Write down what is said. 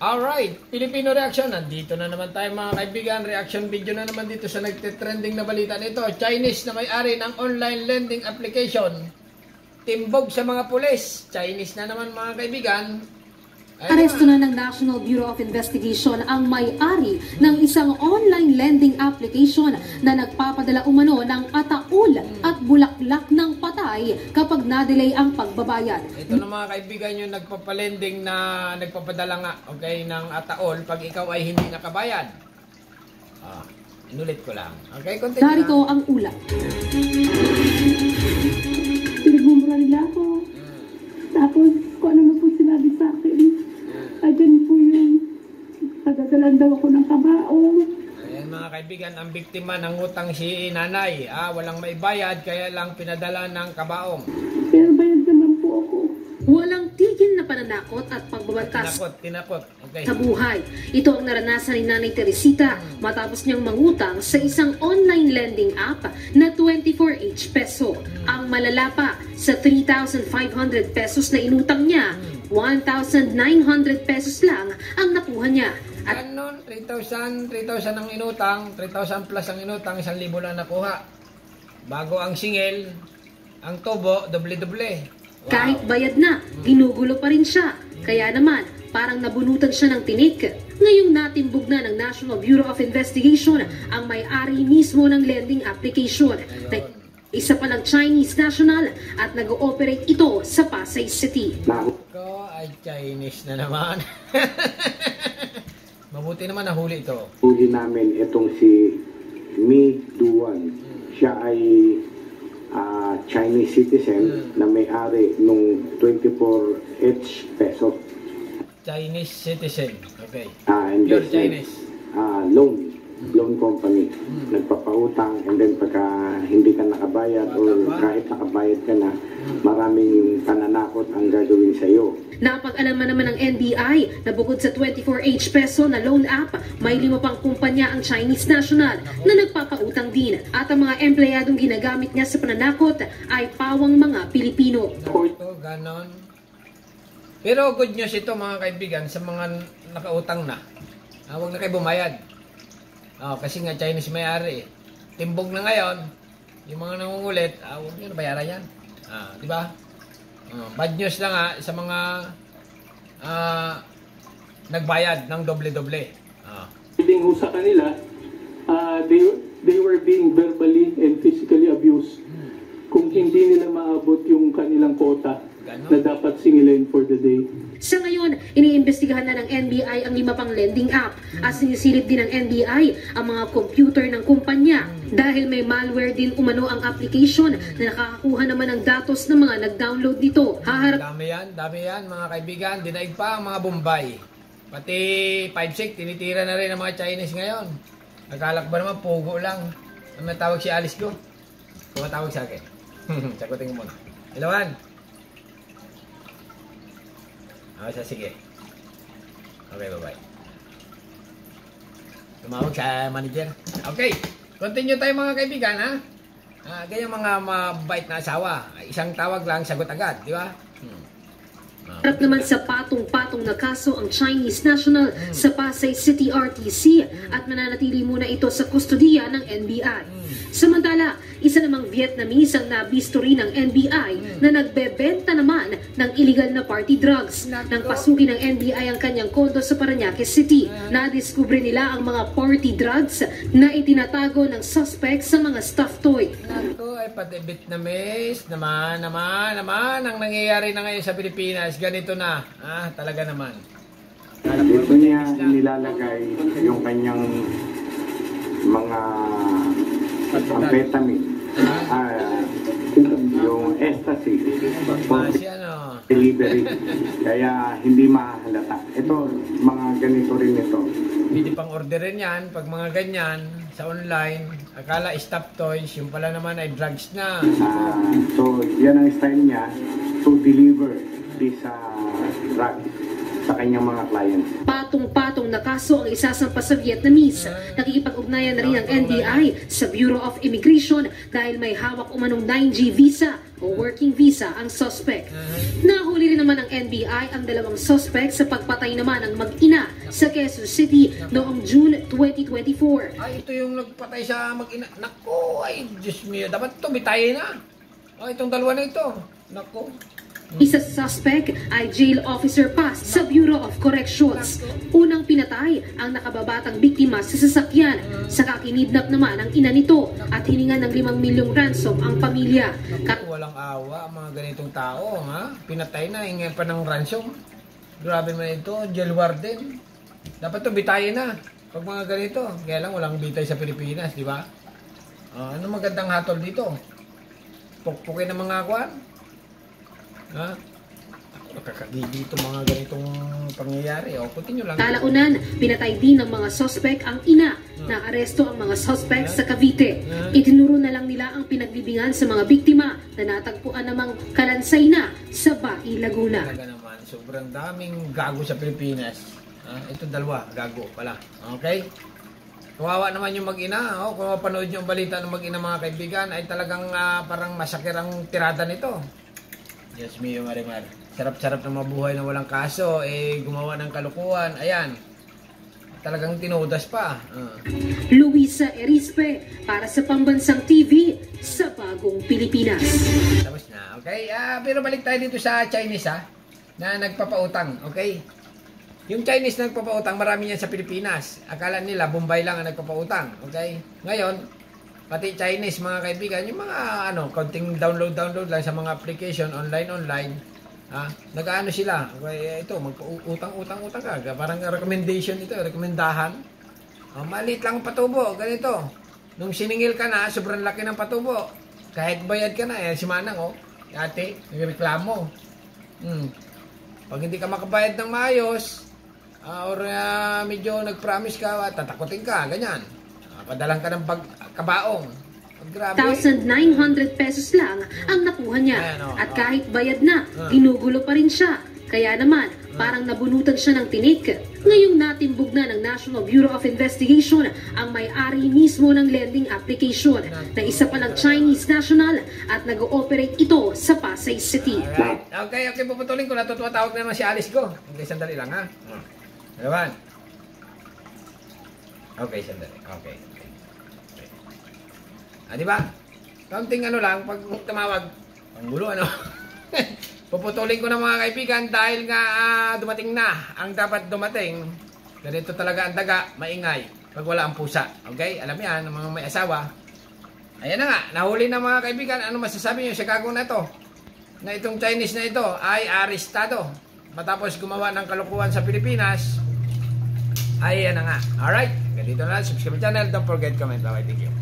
Alright, Filipino Reaction. Nandito na naman tayo mga kaibigan. Reaction video na naman dito sa nagtitrending na balita nito. Chinese na may-ari ng online lending application. Timbog sa mga pulis. Chinese na naman mga kaibigan. Aresto na ng National Bureau of Investigation ang may-ari ng isang online lending application na nagpapadala umano ng ataol at bulaklak ng patay kapag na-delay ang pagbabayad. Ito na mga kaibigan yung nagpapalending na nagpapadala nga ng ataol pag ikaw ay hindi nakabayad. Inulit ko lang. Okay, continue. Narito ang ulat. Pinagmumura nila ako. Tapos, kung ano na po sinabi sa akin. Ayan po yung pagdadalan daw ako ng kabaong. Ayan mga kaibigan, ang biktima ng utang si nanay. Walang maibayad, kaya lang pinadala ng kabaong. Pero bayad naman po ako. Walang tigil na pananakot at pagbabantas Tinakot. Okay. sa buhay. Ito ang naranasan ni Nanay Teresita matapos niyang mangutang sa isang online lending app na 24H peso. Ang malala pa, sa 3,500 pesos na inutang niya, 1,900 pesos lang ang nakuha niya. At Ganon, 3,000 ang inutang, 3,000 plus ang inutang, 1,000 lang nakuha. Bago ang singil, ang tubo, doble-doble. Wow. kahit bayad na, ginugulo pa rin siya. Kaya naman, parang nabunutan siya ng tinik. Ngayong natimbog na ng National Bureau of Investigation ang may-ari mismo ng lending application. Isa palang Chinese national at nag-ooperate ito sa Pasay City. Ko ay Chinese na naman. Mabuti naman nahuli ito. Huli namin itong si Mi Duan. Siya ay Chinese citizen na may-ari nung 24H peso. Chinese citizen. Okay. Pure Chinese. Loan company. Nagpapautang and then pagka hindi ka nakabayad or kahit nakabayad ka na, maraming pananakot ang gagawin sa iyo. Napag-alaman naman ng NBI na bukod sa 24H peso na loan app, may 5 pang kumpanya ang Chinese national na nagpapautang din. At ang mga empleyadong ginagamit niya sa pananakot ay pawang mga Pilipino. Ito, ganon. Pero good news ito mga kaibigan sa mga nakautang na. Huwag na kayo bumayad. Kasi nga Chinese may-ari. Timbog na ngayon, yung mga nangungulit, huwag nyo na bayaran yan. Di ba? Bad news lang sa mga nagbayad ng doble-doble. Reading sa kanila, they were being verbally and physically abused. Kung hindi nila maabot yung kanilang quota na dapat singilin for the day. Sa ngayon, iniimbestigahan na ng NBI ang 5 pang lending app at sinisilip din ng NBI ang mga computer ng kumpanya dahil may malware din umano ang application na nakakakuha naman ng datos ng mga nag-download nito. Dami yan mga kaibigan. Dinaig pa ang mga Bombay. Pati 5-6, tinitira na rin ang mga Chinese ngayon. Nagkalak ba naman, pugo lang. Ang natawag si Alice ko. Tumatawag sa akin. Sagutin ko muna. Ilawan. Sige. Okay, bye-bye. Tumawag sa manager. Okay, continue tayo mga kaibigan, ha? Ganyan mga mabait na asawa. Isang tawag lang, sagot agad, di ba? Harap naman sa patong-patong na kaso ang Chinese national sa Pasay City RTC at mananatili muna ito sa kustodiya ng NBI. Samantala, isa namang Vietnamese ang nabisto rin ng NBI na nagbebenta naman ng illegal na party drugs. Nang pasukin ng NBI ang kanyang kondo sa Parañaque City, nadiskubre nila ang mga party drugs na itinatago ng suspect sa mga stuffed toy. Naku, ay pati Vietnamese naman ang nangyayari na ngayon sa Pilipinas. Ganito na, talaga naman. Dito niya nilalagay yung kanyang mga amphetamine, yung ecstasy for delivery, kaya hindi mahalata. Ito, mga ganito rin ito. Pwede pang orderin yan pag mga ganyan sa online. Akala stop toys, yung pala naman ay drugs na. So, yan ang style niya to deliver this drugs sa kanyang mga clients. Patong-patong na kaso ang isasampa sa Vietnamese. Nakikipag-ugnayan na rin ang NBI sa Bureau of Immigration dahil may hawak umanong 9G visa o working visa ang suspect. Nahuli rin naman ng NBI ang dalawang suspect sa pagpatay naman ng mag-ina sa Quezon City noong June 2024. Ay, ito yung nagpatay sa mag-ina. Naku, ay, Diyos mio, dapat ito, bitayin na. Ay, itong dalawa na ito. Naku. Isa sa suspect ay jail officer pa sa Bureau of Corrections. Unang pinatay ang nakababatang biktima sa sasakyan. Saka kinidnap naman ang ina nito at hiningan ng 5 milyong ransom ang pamilya. Walang awa ang mga ganitong tao, ha? Pinatay na, hingin pa ng ransom. Grabe naman ito, jail warden. Dapat ito, bitayin na. Pag mga ganito, kaya lang walang bitay sa Pilipinas, di ba? Ano magandang hatol dito? Pukpukin ng mga kwan? Ha? Ako nakakagili ito mga ganitong pangyayari. O, continue lang. Kalaunan, pinatay din ng mga suspect ang ina. Naaresto ang mga suspect sa Cavite. Itinuro na lang nila ang pinagbibingan sa mga biktima na natagpuan namang kalansay na sa Bai, Laguna. Talaga naman, sobrang daming gago sa Pilipinas. Ito dalawa, gago pala. Okay? Kawawa naman yung mag-ina. Kung mapanood nyo ang balita ng mag-ina mga kaibigan, ay talagang parang masakir ang tirada nito. Diyos mio, Marimar. Sarap-sarap na mabuhay na walang kaso, gumawa ng kalukuhan. Ayan. Talagang tinudas pa. Luisa Erispe, para sa Pambansang TV, sa Bagong Pilipinas. Tapos na, okay? Pero balik tayo dito sa Chinese, na nagpapautang, okay? Yung Chinese na nagpapautang, marami yan sa Pilipinas. Akala nila, Bombay lang ang nagpapautang, okay? Ngayon, pati Chinese mga kaibigan, yung mga konting download lang sa mga application, online, nag-ano sila, okay, ito, mag-utang ka, parang recommendation ito, rekomendahan. Maliit lang ang patubo, ganito. Nung siningil ka na, sobrang laki ng patubo. Kahit bayad ka na, si Manang, ate, nagreklamo. Pag hindi ka makabayad ng maayos, or medyo nag-promise ka, tatakutin ka, ganyan. Padalang ka ng kabaong. Grabe. 1,900 pesos lang ang nakuha niya. At kahit bayad na, ginugulo pa rin siya. Kaya naman, parang nabunutan siya ng tinik. Ngayong natimbog na ng National Bureau of Investigation ang may-ari mismo ng lending application na isa pa ng Chinese national at nag-ooperate ito sa Pasay City. Alright. Okay, puputulin ko. Natutuwa tawag na naman si Alice ko. Okay, sandali lang, ha? Diba? Okay, sandali. Okay. Diba? Kaunting lang, pag tumawag, ang gulo, puputulin ko na mga kaibigan dahil nga dumating na ang dapat dumating. Ganito talaga ang daga, maingay, pag wala ang pusa. Okay? Alam yan, ang mga may asawa. Ayan na nga, nahuli na mga kaibigan. Ano masasabi nyo sa gagawin na ito? Na itong Chinese na ito ay arestado. Matapos gumawa ng kalukuhan sa Pilipinas. Ayan na nga. Alright, ganito na lang. Subscribe channel. Don't forget comment. Bye-bye. Thank you.